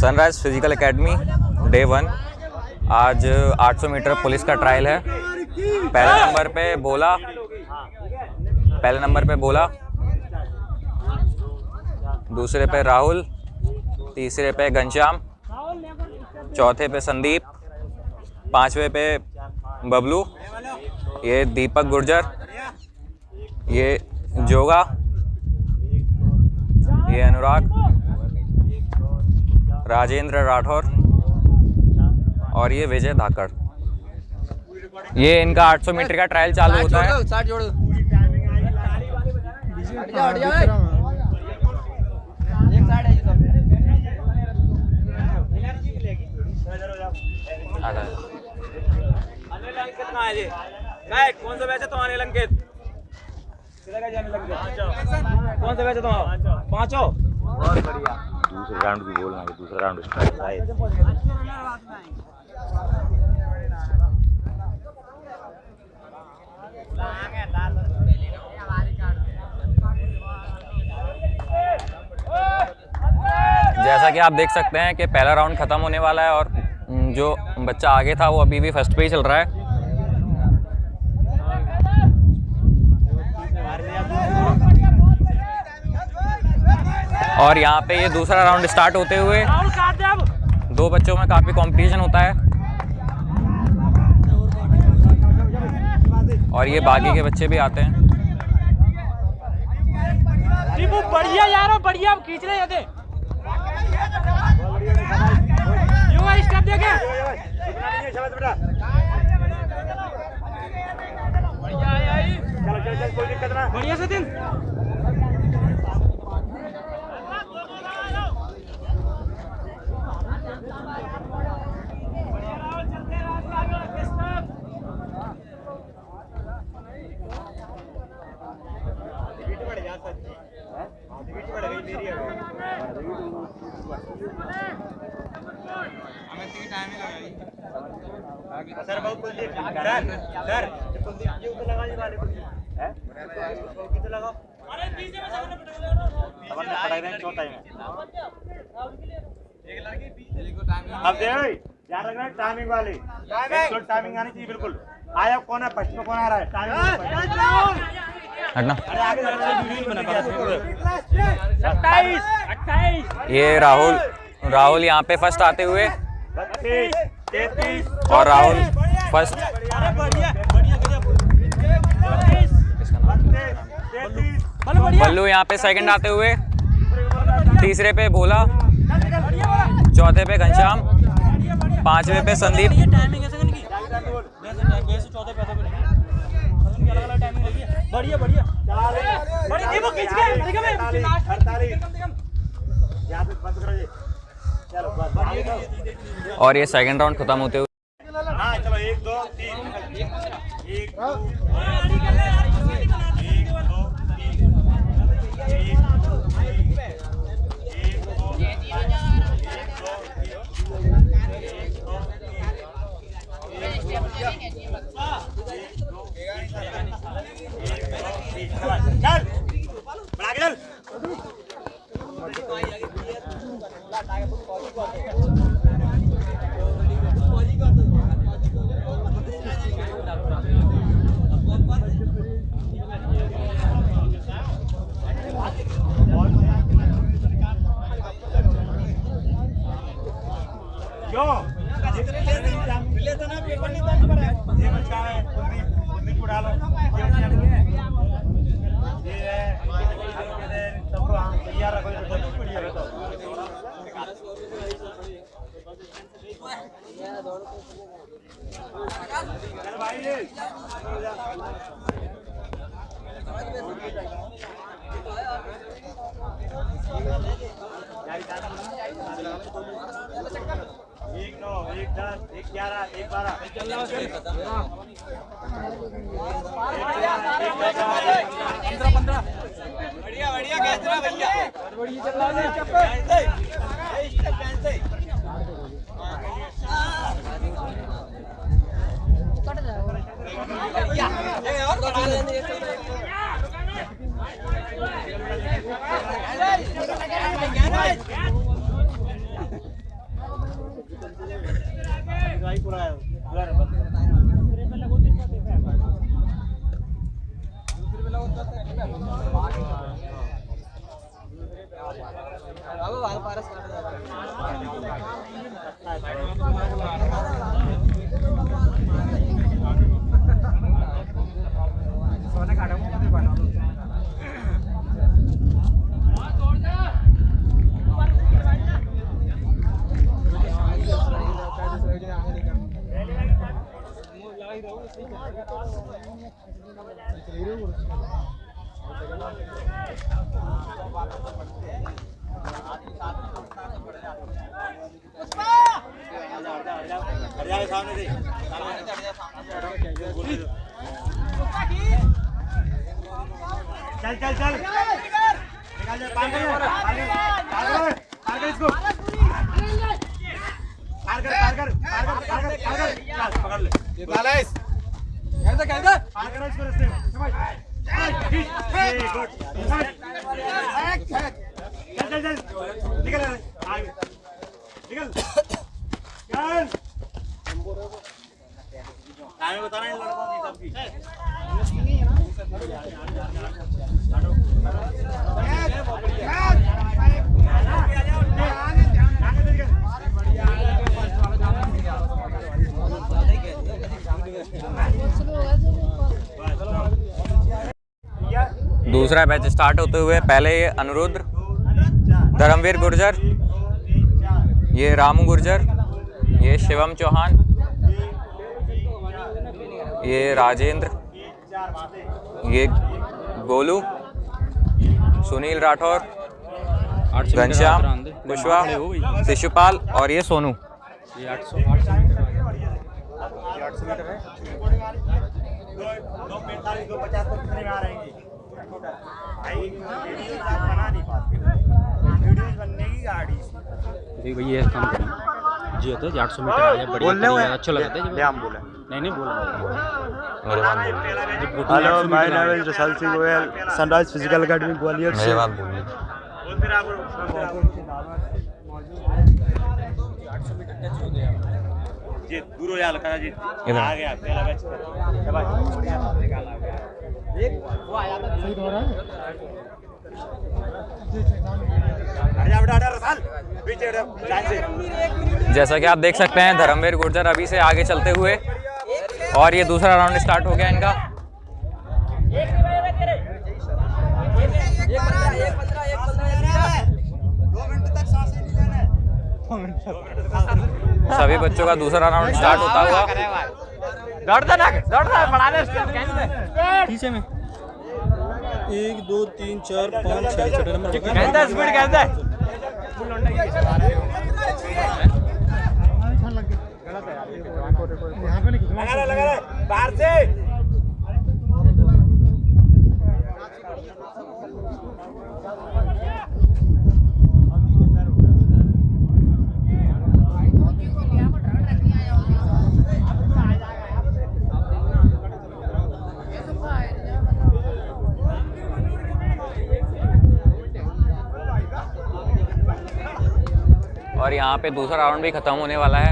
Sunrise physical academy day 1। आज 800 metre police का trial है। पहले नंबर पे बोला, दूसरे पे राहुल, तीसरे पे घनश्याम, चौथे पे संदीप, पांचवे पे बबलू, ये दीपक गुर्जर, ये जोगा, ये अनुराग, राजेंद्र राठौर और ये विजय धाकड़। ये इनका 800 मीटर का ट्रायल चालू होता है। कौन सा बैच है तुम्हारे लंकेत? कौन सा बैच है तुम्हारा? पांचों। बहुत बढ़िया। दूसरे राउंड की बोलना है, दूसरा राउंड स्टार्ट है। जैसा कि आप देख सकते हैं कि पहला राउंड खत्म होने वाला है और जो बच्चा आगे था वो अभी भी फर्स्ट पे ही चल रहा है। और यहाँ पे ये दूसरा राउंड स्टार्ट होते हुए दो बच्चों में काफी कंपटीशन होता है और ये बाकी के बच्चे भी आते हैं। बढ़िया यार, बढ़िया खींच रहे थे। स्टेप देखे बढ़िया सचिन। सर बहुत कुलदीप सर कुलदीप जी ऊपर लगा जी वाले हैं कितने लगाओ। अरे 30 में सामने अपन ने पढ़ाई रहे चौथा में एक लड़की 20 को टाइमिंग। अब दे याद रखना टाइमिंग वाली, तो टाइमिंग आनी चाहिए बिल्कुल। आया कौन है फर्स्ट में, कौन आ रहा है? टाइमिंग हटना। अरे आगे वीडियो बना के 27 ये राहुल यहाँ पे फर्स्ट आते हुए 32 33 और राहुल फर्स्ट। बल्लू यहाँ पे सेकंड आते हुए, तीसरे पे भोला, चौथे पे घनश्याम, पांचवे पे संदीप। और ये सेकंड राउंड खत्म होते हुए चलो 1 2 3 1 चल बड़ा चल। क्यों मिले तो ना पेपर नहीं था पर ये बच्चा है कुलदीप को डालो। ये है सबको तैयार रखो, तो बढ़िया रहता है भाई। एक 9 1 10 1 11 1 12 15 बढ़िया बढ़िया कैचरा भैया बढ़िया चल रहा है। भाई पूरा सामने से चल चल चल निकाल दे पार कर इसको पार कर चल पकड़ ले ये बालेस कैसे पार कर इसको रास्ते में गुड चल चल निकल आगे निकल चल टाइम बताना इन लड़कों की सबकी दूसरा मैच स्टार्ट होते हुए पहले ये अनिरुद्ध, धर्मवीर गुर्जर, ये रामू गुर्जर, ये शिवम चौहान, ये राजेंद्र, ये गोलू, सुनील राठौर, घनश्याम, कुशवाहा, शिशुपाल और ये सोनू। ये 800 मीटर है 245 250 को कितने में आ रहे हैं भाई वीडियो आप बना नहीं पाते वीडियोस बनने की गाड़ी देखिए भैया ये काम करें जी होते 800 मीटर आ जाए बढ़िया अच्छा लगता है ले हम बोले नहीं बोला मेरे बात बोल hello my name is Russell Singh Goyal sunrise physical academy Gwalior से मेरे बात बोलिए बोल फिर आप जी दूर हो जा हल्का जी आ गया पहला मैच भाई बढ़िया निकाला गया एक वो आया था सही हो रहा है हटा रसल पीछे जान से। जैसा कि आप देख सकते हैं धर्मवीर गुर्जर अभी से आगे चलते हुए और ये दूसरा राउंड स्टार्ट हो गया इनका। सभी बच्चों का दूसरा राउंड स्टार्ट होता हुआ पीछे में 1 2 3 4 5 6 छठे नंबर लगा बाहर से और यहाँ पे दूसरा राउंड भी खत्म होने वाला है।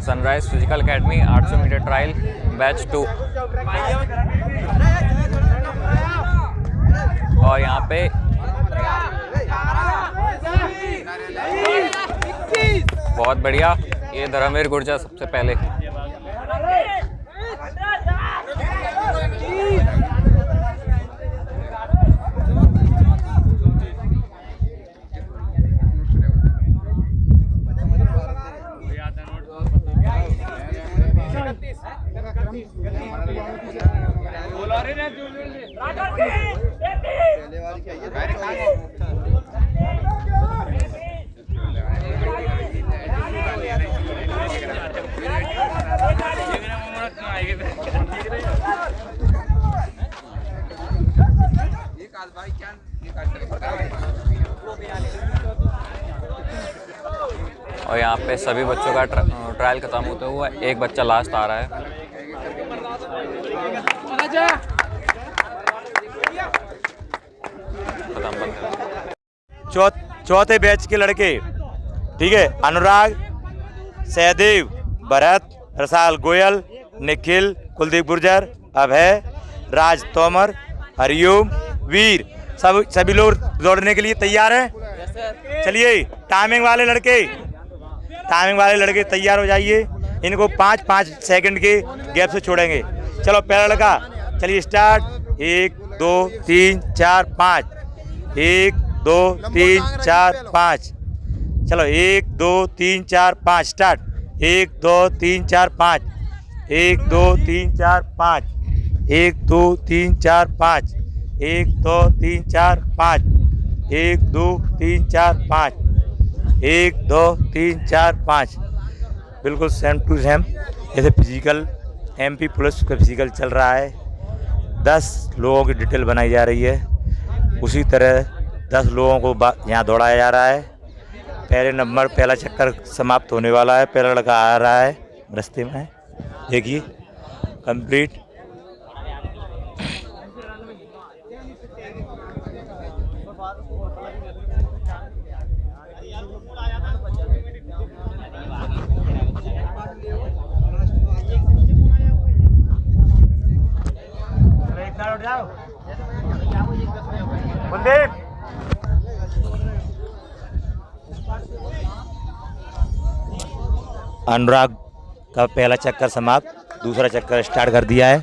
Sunrise physical academy 800 meter trial batch 2 और यहाँ पे बहुत बढ़िया ये धर्मवीर गुर्जर सबसे पहले। और यहाँ पे सभी बच्चों का ट्रायल खत्म होते हुआ एक बच्चा लास्ट आ रहा है। चौथे बैच के लड़के, ठीक है, अनुराग, सहदेव, भरत, रसाल गोयल, निखिल, कुलदीप गुर्जर, अभय, राज तोमर, हरिओम, वीर, सभी लोग दौड़ने के लिए तैयार हैं। चलिए टाइमिंग वाले लड़के तैयार हो जाइए। इनको 5-5 सेकंड के गैप से छोड़ेंगे। चलो पहला लड़का, चलिए स्टार्ट। 1 2 3 4 5, 1 2 3 4 5। चलो 1 2 3 4 5 स्टार्ट। 1 2 3 4 5, 1 2 3 4 5, 1 2 3 4 5, 1 2 3 4 5, 1 2 3 4 5, 1 2 3 4 5। बिल्कुल सेम टू सेम जैसे फिजिकल MP पुलिस का फिजिकल चल रहा है। 10 लोगों की डिटेल बनाई जा रही है, उसी तरह 10 लोगों को यहाँ दौड़ाया जा रहा है। पहले नंबर पहला चक्कर समाप्त होने वाला है। पहला लड़का आ रहा है, रास्ते में है, देखिए कंप्लीट। कुलदीप अनुराग का पहला चक्कर समाप्त, दूसरा चक्कर स्टार्ट कर दिया है।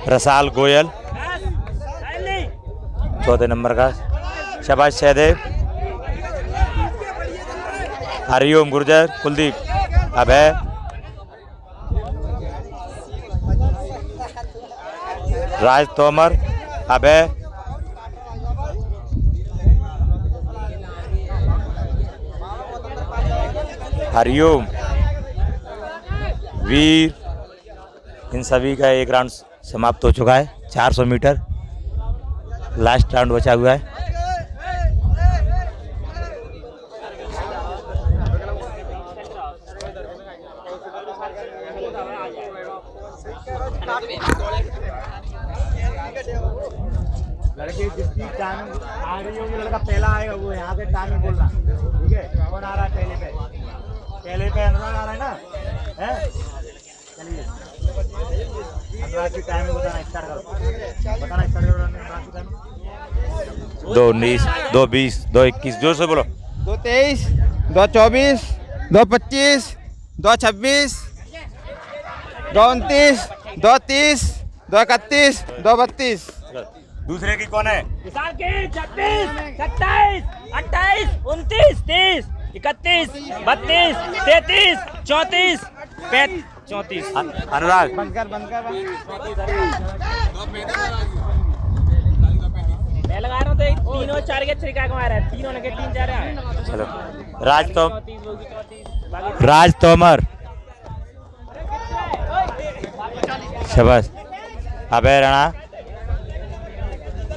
रसाल गोयल चौथे नंबर का, शाबाश सहदेव, हरिओम गुर्जर, कुलदीप, अभय, राज तोमर, अभय, हरिओम, वीर, इन सभी का एक राउंड समाप्त हो चुका है। 400 मीटर लास्ट राउंड बचा हुआ है। लड़के जिसकी टाइमिंग आ रही होगी, लड़का पहला आएगा वो यहाँ से टाइमिंग बोलना, ठीक है। कौन आ रहा है पहले पे अनुराग आ रहा है ना, है? चलिए अनुराग की टाइमिंग बताना स्टार्ट करो, अनुराग की टाइमिंग। 2:19, 2:20, 2:21, जोर से बोलो। 2:23, 2:24, 2:25, 2:26, 2:29, 2:30, 2:31, 2:32। दूसरे की कौन है? 26, 27, 28, 29, 30, 31, 32, 33, 34, 34। अनुराग मैं लगा रहा हूँ तो तीनों 4 के छिड़का को आ रहा है, तीनों लगे 3 4 है। चलो राज तोमर, शाबाश, अभय राणा,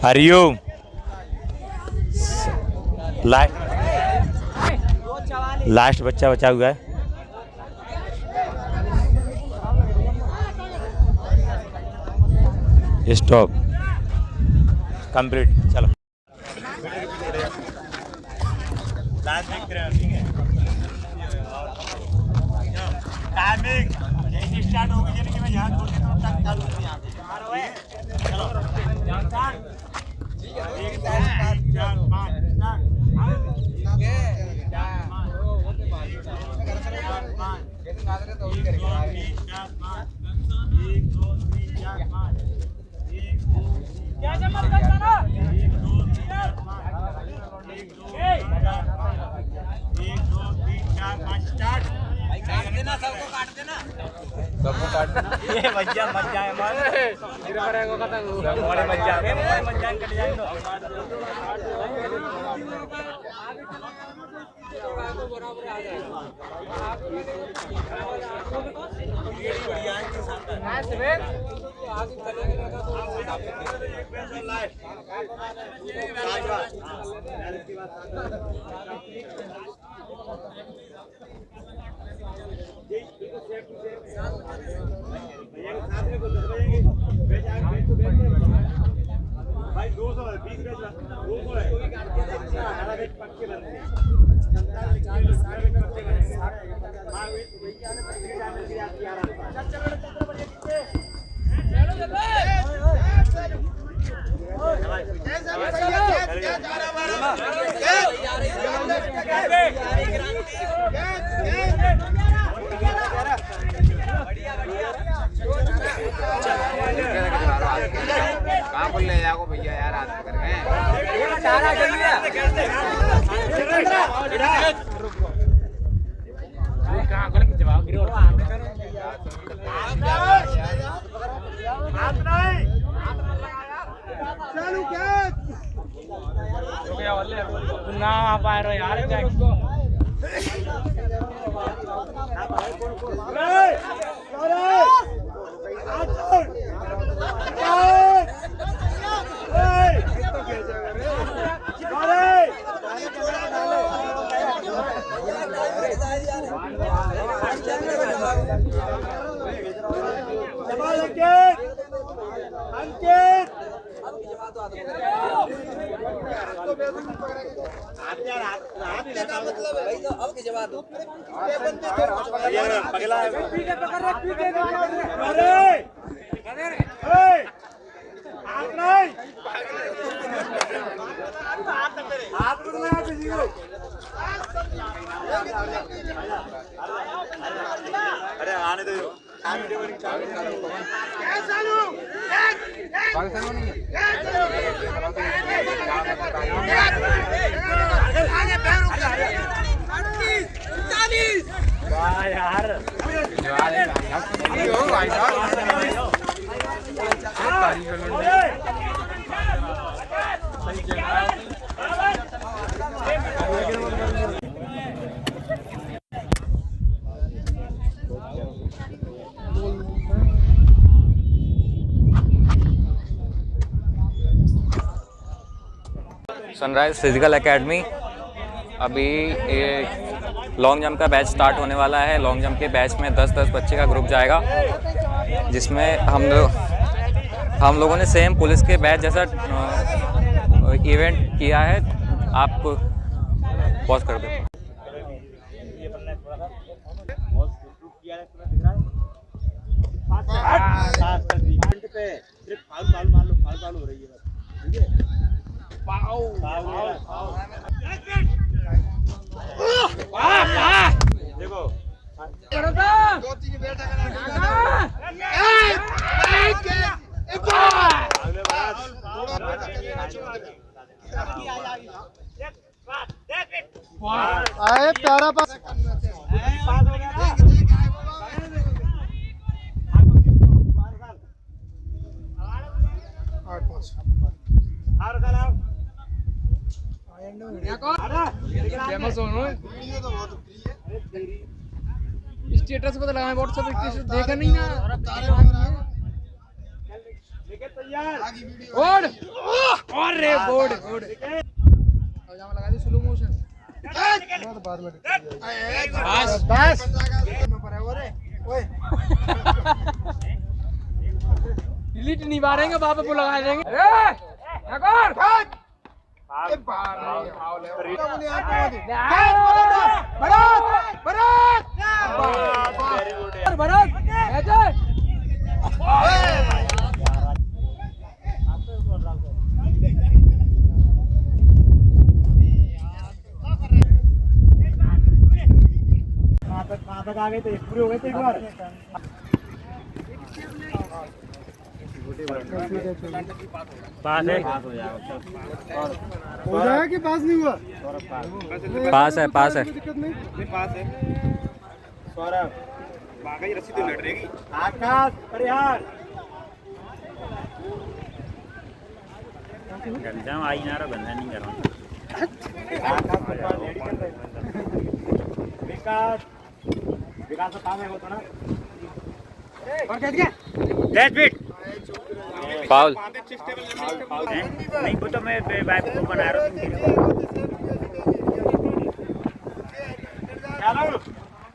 हरिओम, लास्ट बच्चा बचा हुआ है। Stop, complete. चलो टाइमिंग जैसे स्टार्ट होगी, यानी कि मैं यहाँ छोड़ देता हूँ तक चालू है यहाँ से। चलो 1 2 3 4 5 ये भैया मत जाए हमारे मत जाए कट जाए। भाई 200 पा रहे हो यार क्या अरे आने दो यार सनराइज फिजिकल एकेडमी अभी ये लॉन्ग जंप का बैच स्टार्ट होने वाला है। लॉन्ग जंप के बैच में 10-10 बच्चे का ग्रुप जाएगा, जिसमें हम लोगों ने सेम पुलिस के बैच जैसा इवेंट किया है। आप पॉज कर दो। देखो आए प्यारा पास स्टेटस पता लगाए व्हाट्सएप स्टेटस देखा नहीं ना बोर्ड और रे बोर्ड बोर्ड जामा लगा दी स्लो मोशन बाद में बस ओए डिलीट नहीं मारेंगे बाबा को लगा देंगे कहाँ तक आ गए थे? पूरे हो गए थे एक बार। पास है, हो जाएगा कि पास नहीं हुआ? पास है, पास है। दिक्कत नहीं पास है। सौरभ बाकी रस्सी तो लड़ रहेगी। आकाश परिहार गंजा आई ना रहा, बंदा नहीं कर रहा। विकास विकास काम है वो तो ना और क्या दिया डेथ बीट फाउल। नहीं वो तो मैं बाइक को बना रहा हूँ। चलो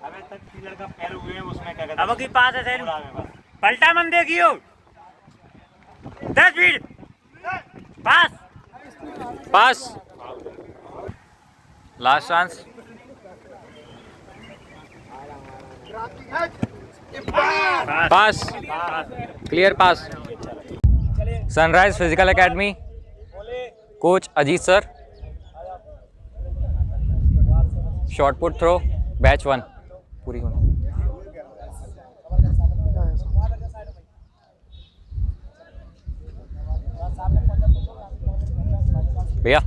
अबे तक किलर का पैर हुए हैं उसमें क्या कहते हैं? अब की पास है सैन पलटा मन देखियो 10 feet pass pass last chance. Pass clear pass. Sunrise physical academy coach Ajit sir. Shot put throw batch 1 पूरी होना। भैया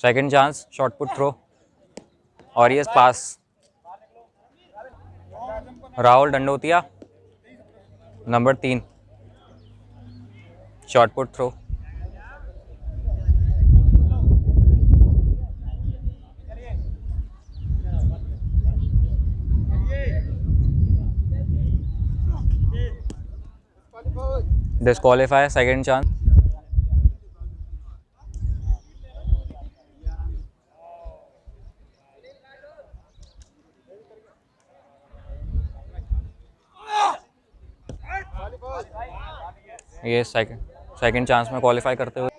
second chance, shot put throw और ये pass. Rahul Dandotiya number 3, shot put throw. Disqualify, second chance. ये second chance में qualify करते हुए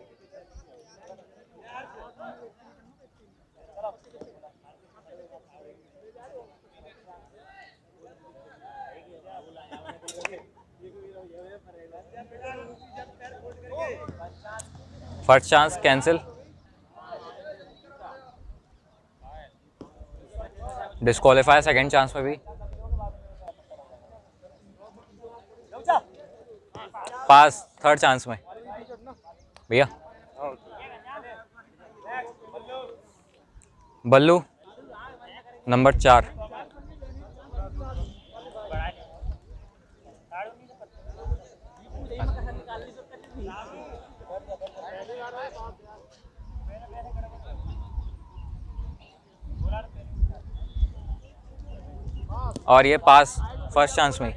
first chance cancel. Disqualify second chance में भी। पास थर्ड चांस में भैया। बल्लू नंबर 4। और ये पास फर्स्ट चांस में।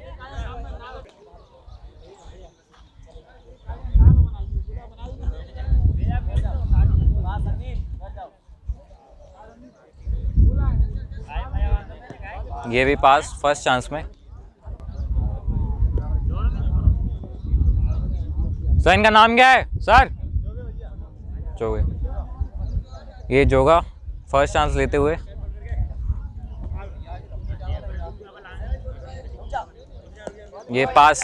ये भी पास फर्स्ट चांस में। सर इनका नाम क्या है सर? जोगे। ये जोगा फर्स्ट चांस लेते हुए। ये पास।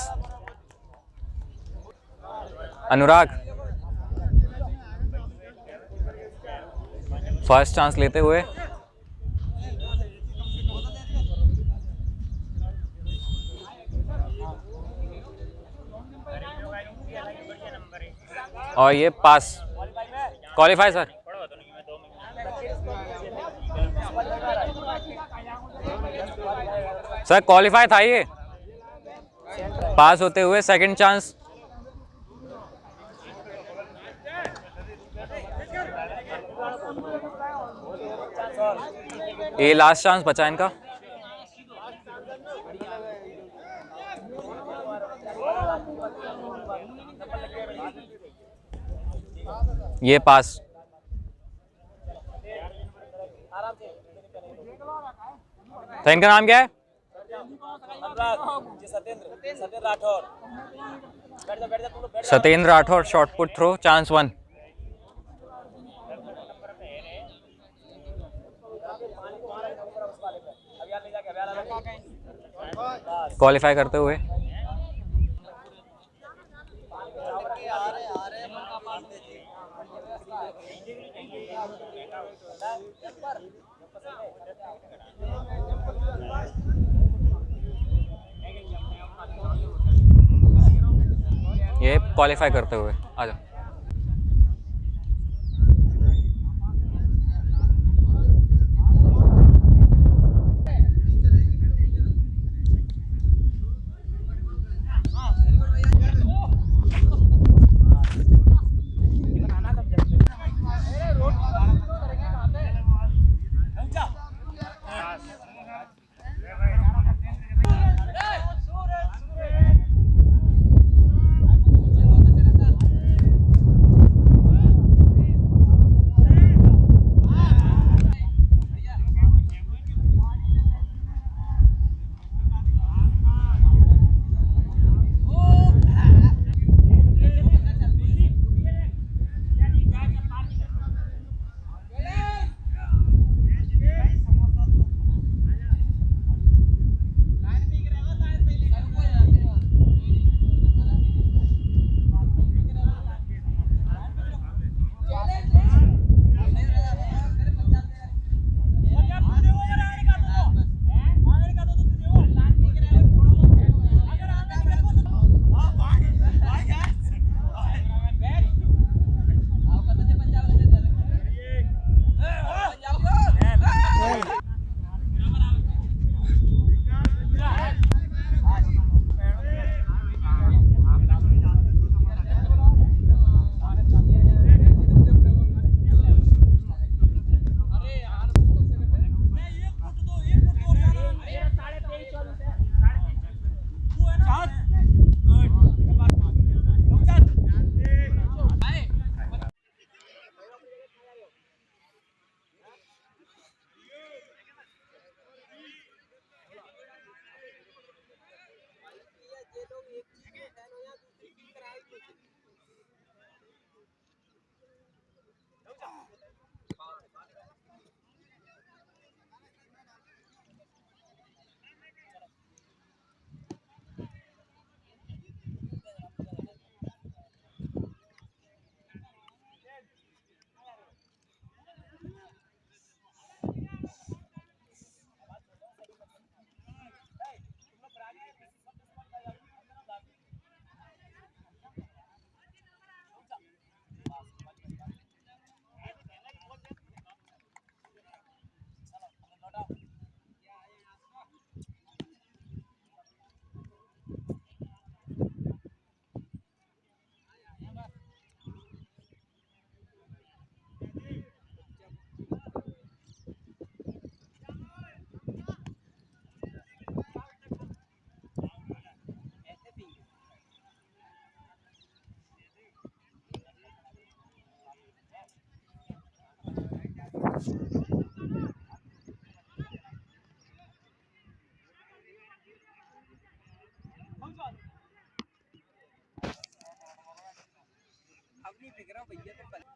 अनुराग फर्स्ट चांस लेते हुए। और ये pass. Qualify sir. Sir qualify था ये, पास होते हुए सेकंड चांस। ये लास्ट चांस बचा इनका। ये पास। तो इनका नाम क्या है? Satyendra Rathore, shot put throw, chance 1। Qualify करते हुए। ये क्वालिफाई करते हुए। आ जाओ। अब नहीं दिख रहा भैया तो